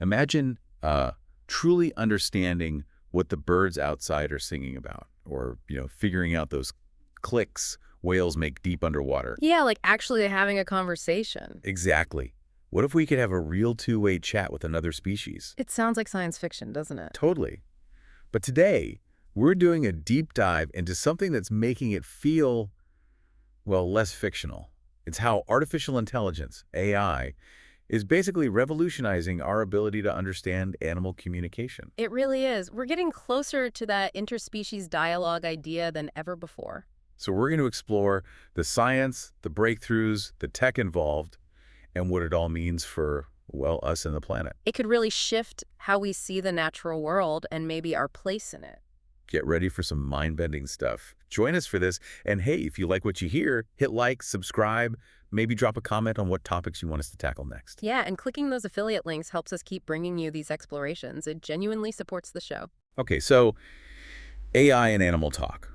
Imagine truly understanding what the birds outside are singing about, or, figuring out those clicks whales make deep underwater. Yeah, like actually having a conversation. Exactly. What if we could have a real two-way chat with another species? It sounds like science fiction, doesn't it? Totally. But today, we're doing a deep dive into something that's making it feel, well, less fictional. It's how artificial intelligence, AI, is basically revolutionizing our ability to understand animal communication. It really is. We're getting closer to that interspecies dialogue idea than ever before. So we're going to explore the science, the breakthroughs, the tech involved, and what it all means for, well, us and the planet. It could really shift how we see the natural world and maybe our place in it. Get ready for some mind-bending stuff. Join us for this. And hey, if you like what you hear, hit like, subscribe, maybe drop a comment on what topics you want us to tackle next. Yeah, and clicking those affiliate links helps us keep bringing you these explorations. It genuinely supports the show. Okay, so AI and animal talk.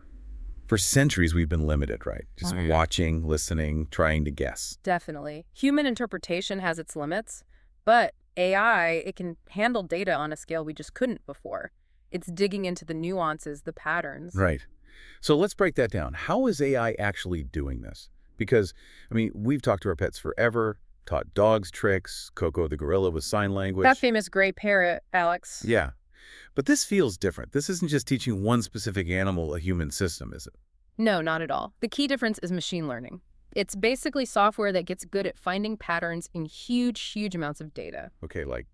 For centuries, we've been limited, right? Just watching, listening, trying to guess. Definitely. Human interpretation has its limits, but AI, it can handle data on a scale we just couldn't before. It's digging into the nuances, the patterns. Right. So let's break that down. How is AI actually doing this? Because, we've talked to our pets forever, taught dogs tricks, Coco the gorilla with sign language. That famous gray parrot, Alex. Yeah. But this feels different. This isn't just teaching one specific animal a human system, is it? No, not at all. The key difference is machine learning. It's basically software that gets good at finding patterns in huge, huge amounts of data. Okay, like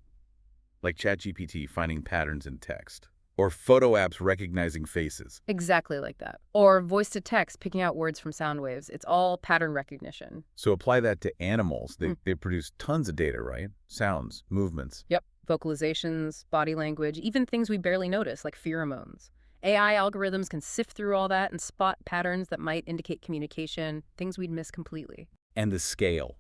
ChatGPT finding patterns in text. Or photo apps recognizing faces. Exactly like that. Or voice-to-text picking out words from sound waves. It's all pattern recognition. So apply that to animals. They produce tons of data, right? Sounds, movements. Yep. Vocalizations, body language, even things we barely notice, like pheromones. AI algorithms can sift through all that and spot patterns that might indicate communication, things we'd miss completely. And the scale.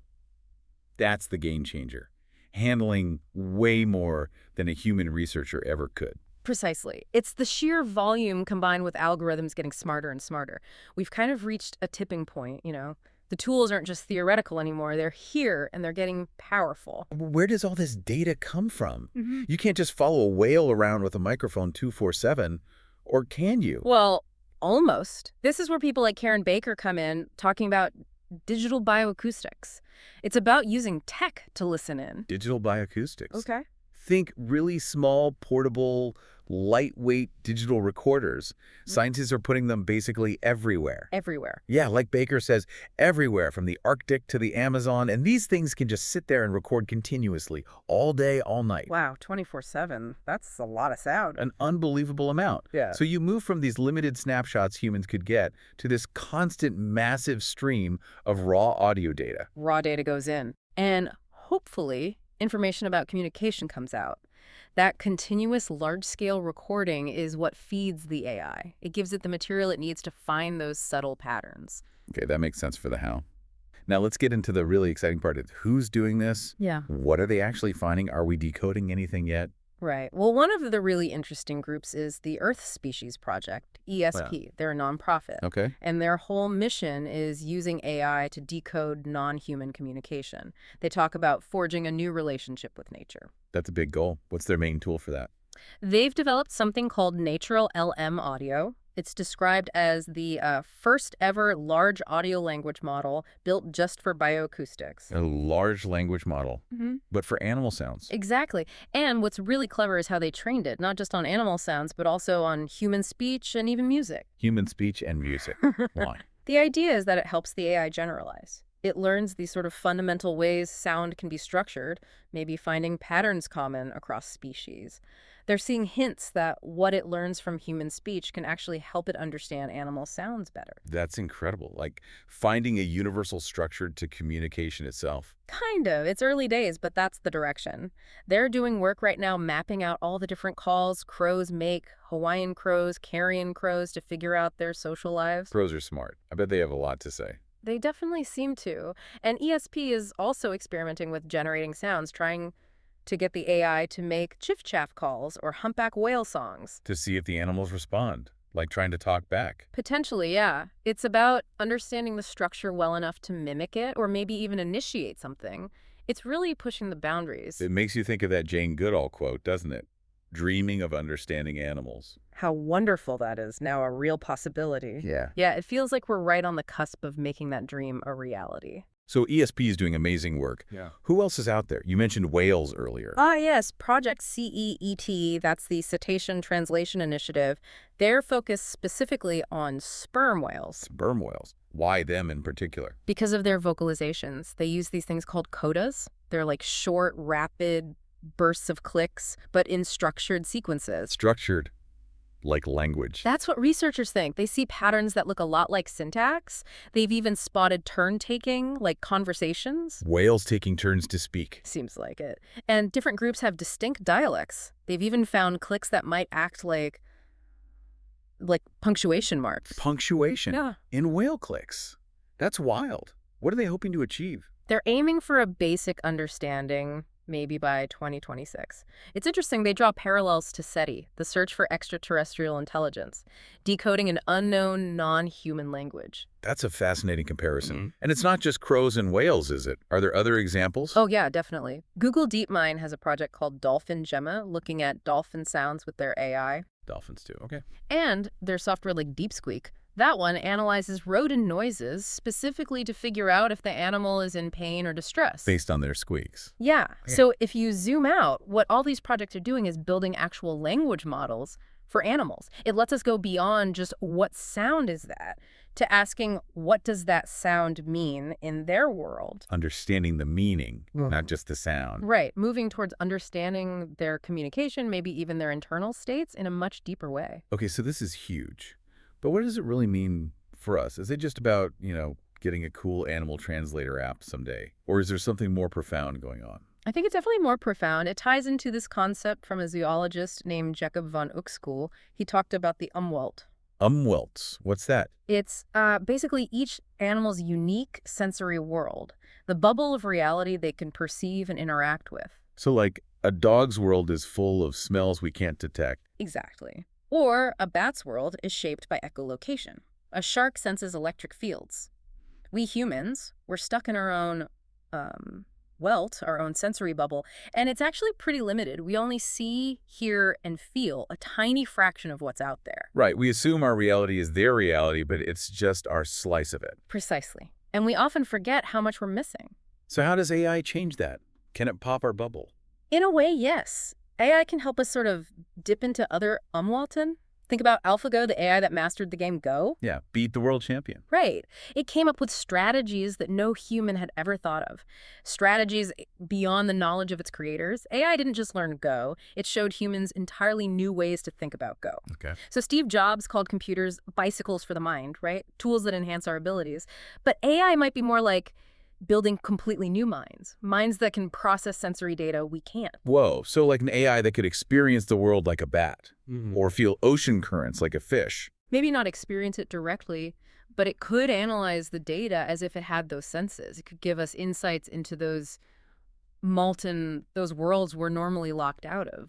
That's the game changer. Handling way more than a human researcher ever could. Precisely. It's the sheer volume combined with algorithms getting smarter and smarter. We've kind of reached a tipping point, The tools aren't just theoretical anymore. They're here, and they're getting powerful. Where does all this data come from? You can't just follow a whale around with a microphone 24/7, or can you? Well, almost. This is where people like Karen Baker come in, talking about digital bioacoustics. It's about using tech to listen in. Digital bioacoustics. Okay. Think really small, portable, lightweight digital recorders. Scientists are putting them basically everywhere. Everywhere. Yeah, like Baker says, everywhere, from the Arctic to the Amazon. And these things can just sit there and record continuously, all day, all night. Wow, 24/7. That's a lot of sound. An unbelievable amount. Yeah. So you move from these limited snapshots humans could get to this constant, massive stream of raw audio data. Raw data goes in. And hopefully, information about communication comes out. That continuous large-scale recording is what feeds the AI. It gives it the material it needs to find those subtle patterns. Okay, that makes sense for the how. Now let's get into the really exciting part of who's doing this. Yeah. What are they actually finding? Are we decoding anything yet? Right. Well, one of the really interesting groups is the Earth Species Project, ESP. They're a nonprofit. Okay. And their whole mission is using AI to decode non-human communication. They talk about forging a new relationship with nature. That's a big goal. What's their main tool for that? They've developed something called Natural LM Audio. It's described as the first ever large audio language model built just for bioacoustics. A large language model, but for animal sounds. Exactly. And what's really clever is how they trained it, not just on animal sounds, but also on human speech and even music. Human speech and music. Why? The idea is that it helps the AI generalize. It learns these sort of fundamental ways sound can be structured, maybe finding patterns common across species. They're seeing hints that what it learns from human speech can actually help it understand animal sounds better. That's incredible. Like finding a universal structure to communication itself. Kind of. It's early days, but that's the direction. They're doing work right now mapping out all the different calls crows make, Hawaiian crows, carrion crows, to figure out their social lives. Crows are smart. I bet they have a lot to say. They definitely seem to. And ESP is also experimenting with generating sounds, trying to get the AI to make chiff-chaff calls or humpback whale songs. To see if the animals respond, like trying to talk back. Potentially, yeah. It's about understanding the structure well enough to mimic it or maybe even initiate something. It's really pushing the boundaries. It makes you think of that Jane Goodall quote, doesn't it? Dreaming of understanding animals. How wonderful that is now a real possibility. Yeah. Yeah, it feels like we're right on the cusp of making that dream a reality. So ESP is doing amazing work. Yeah. Who else is out there? You mentioned whales earlier. Ah, yes, Project CEET, that's the Cetacean Translation Initiative. They're focused specifically on sperm whales. Sperm whales. Why them in particular? Because of their vocalizations. They use these things called codas. They're like short, rapid bursts of clicks, but in structured sequences. Structured, like language. That's what researchers think. They see patterns that look a lot like syntax. They've even spotted turn-taking, like conversations. Whales taking turns to speak. Seems like it. And different groups have distinct dialects. They've even found clicks that might act like punctuation marks. Punctuation. Yeah. In whale clicks. That's wild. What are they hoping to achieve? They're aiming for a basic understanding, maybe by 2026. It's interesting, they draw parallels to SETI, the search for extraterrestrial intelligence, decoding an unknown, non-human language. That's a fascinating comparison. And it's not just crows and whales, is it? Are there other examples? Oh yeah, definitely. Google DeepMind has a project called Dolphin Gemma, looking at dolphin sounds with their AI. Dolphins too. Okay. And their software like Deep Squeak. That one analyzes rodent noises specifically to figure out if the animal is in pain or distress. Based on their squeaks. Yeah. Okay. So if you zoom out, what all these projects are doing is building actual language models for animals. It lets us go beyond just what sound is that to asking what does that sound mean in their world. Understanding the meaning, not just the sound. Right. Moving towards understanding their communication, maybe even their internal states in a much deeper way. Okay, so this is huge. But what does it really mean for us? Is it just about, getting a cool animal translator app someday? Or is there something more profound going on? I think it's definitely more profound. It ties into this concept from a zoologist named Jacob von Uexküll. He talked about the Umwelt. Umwelts. What's that? It's basically each animal's unique sensory world, the bubble of reality they can perceive and interact with. So like a dog's world is full of smells we can't detect. Exactly. Or a bat's world is shaped by echolocation. A shark senses electric fields. We humans, we're stuck in our own our own sensory bubble, and it's actually pretty limited. We only see, hear, and feel a tiny fraction of what's out there. Right. We assume our reality is their reality, but it's just our slice of it. Precisely. And we often forget how much we're missing. So how does AI change that? Can it pop our bubble? In a way, yes. AI can help us sort of dip into other Umwelten. Think about AlphaGo, the AI that mastered the game Go. Yeah, beat the world champion. Right. It came up with strategies that no human had ever thought of. Strategies beyond the knowledge of its creators. AI didn't just learn Go. It showed humans entirely new ways to think about Go. Okay. So Steve Jobs called computers bicycles for the mind, right? Tools that enhance our abilities. But AI might be more like building completely new minds that can process sensory data we can't. Whoa, so like an AI that could experience the world like a bat, Mm-hmm. or feel ocean currents like a fish. Maybe not experience it directly, but it could analyze the data as if it had those senses. It could give us insights into those worlds we're normally locked out of.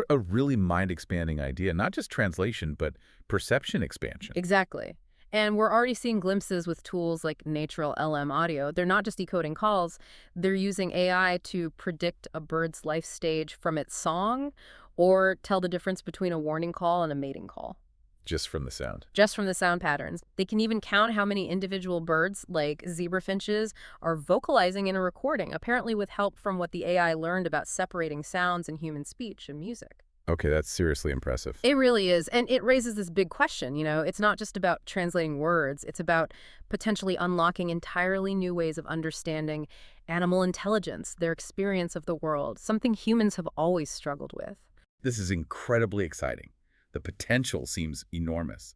A really mind-expanding idea, not just translation, but perception expansion. Exactly. And we're already seeing glimpses with tools like Natural LM Audio. They're not just decoding calls, they're using AI to predict a bird's life stage from its song or tell the difference between a warning call and a mating call. Just from the sound. Just from the sound patterns. They can even count how many individual birds, like zebra finches, are vocalizing in a recording, apparently with help from what the AI learned about separating sounds in human speech and music. Okay, that's seriously impressive. It really is. And it raises this big question, it's not just about translating words. It's about potentially unlocking entirely new ways of understanding animal intelligence, their experience of the world, something humans have always struggled with. This is incredibly exciting. The potential seems enormous.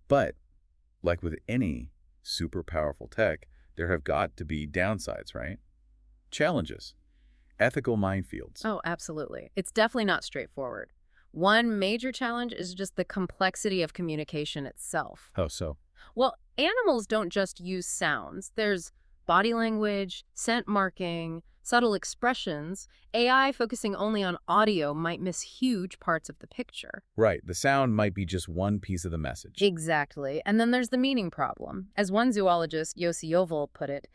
But, like with any super powerful tech, there have got to be downsides, right? Challenges. Ethical minefields. Oh, absolutely. It's definitely not straightforward. One major challenge is just the complexity of communication itself. How so? Well, animals don't just use sounds. There's body language, scent marking, subtle expressions. AI focusing only on audio might miss huge parts of the picture. Right, the sound might be just one piece of the message. Exactly. And then there's the meaning problem. As one zoologist, Yossi Yovel, put it,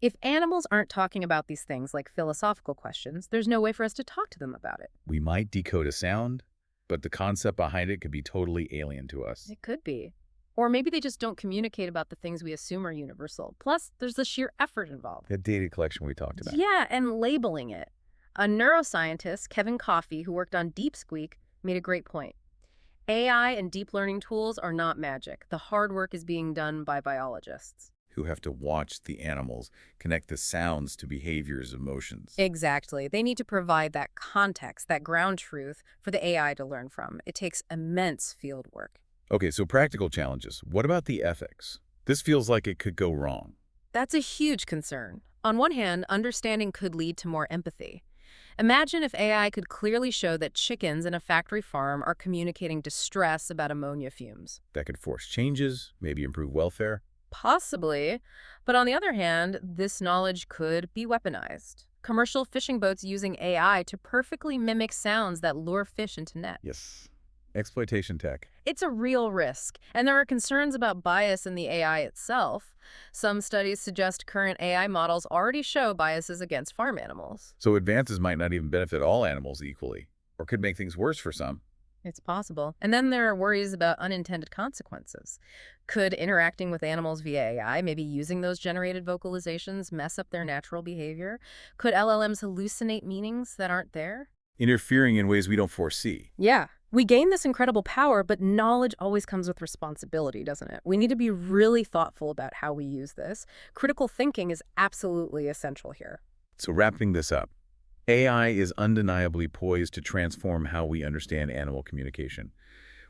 If animals aren't talking about these things like philosophical questions, there's no way for us to talk to them about it. We might decode a sound, but the concept behind it could be totally alien to us. It could be. Or maybe they just don't communicate about the things we assume are universal. Plus, there's the sheer effort involved. That data collection we talked about. Yeah, and labeling it. A neuroscientist, Kevin Coffey, who worked on Deep Squeak, made a great point. AI and deep learning tools are not magic. The hard work is being done by biologists. Who have to watch the animals, connect the sounds to behaviors, emotions. Exactly. They need to provide that context, that ground truth for the AI to learn from. It takes immense field work. Okay, so practical challenges. What about the ethics? This feels like it could go wrong. That's a huge concern. On one hand, understanding could lead to more empathy. Imagine if AI could clearly show that chickens in a factory farm are communicating distress about ammonia fumes. That could force changes, maybe improve welfare. Possibly. But on the other hand, this knowledge could be weaponized. Commercial fishing boats using AI to perfectly mimic sounds that lure fish into net. Yes. Exploitation tech. It's a real risk, and there are concerns about bias in the AI itself. Some studies suggest current AI models already show biases against farm animals. So advances might not even benefit all animals equally, or could make things worse for some. It's possible. And then there are worries about unintended consequences. Could interacting with animals via AI, maybe using those generated vocalizations, mess up their natural behavior? Could LLMs hallucinate meanings that aren't there? Interfering in ways we don't foresee. Yeah. We gain this incredible power, but knowledge always comes with responsibility, doesn't it? We need to be really thoughtful about how we use this. Critical thinking is absolutely essential here. So wrapping this up, AI is undeniably poised to transform how we understand animal communication.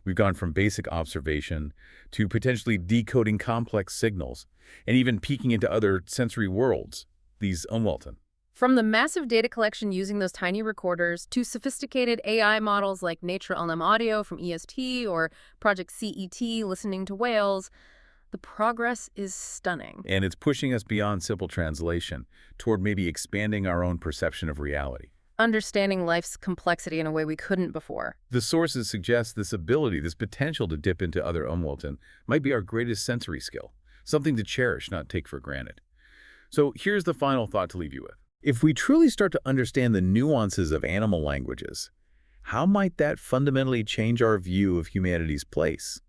We've gone from basic observation to potentially decoding complex signals and even peeking into other sensory worlds, these unwelcome. From the massive data collection using those tiny recorders to sophisticated AI models like Nature LM Audio from EST or Project CET listening to whales, the progress is stunning. And it's pushing us beyond simple translation toward maybe expanding our own perception of reality. Understanding life's complexity in a way we couldn't before. The sources suggest this ability, this potential to dip into other unwelcome might be our greatest sensory skill, something to cherish, not take for granted. So here's the final thought to leave you with. If we truly start to understand the nuances of animal languages, how might that fundamentally change our view of humanity's place?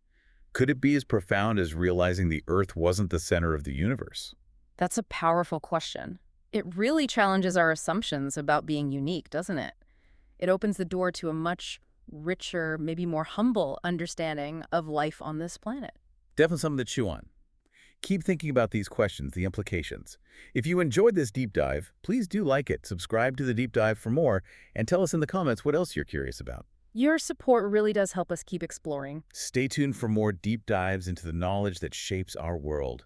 Could it be as profound as realizing the Earth wasn't the center of the universe? That's a powerful question. It really challenges our assumptions about being unique, doesn't it? It opens the door to a much richer, maybe more humble understanding of life on this planet. Definitely something to chew on. Keep thinking about these questions, the implications. If you enjoyed this deep dive, please do like it, subscribe to the deep dive for more, and tell us in the comments what else you're curious about. Your support really does help us keep exploring. Stay tuned for more deep dives into the knowledge that shapes our world.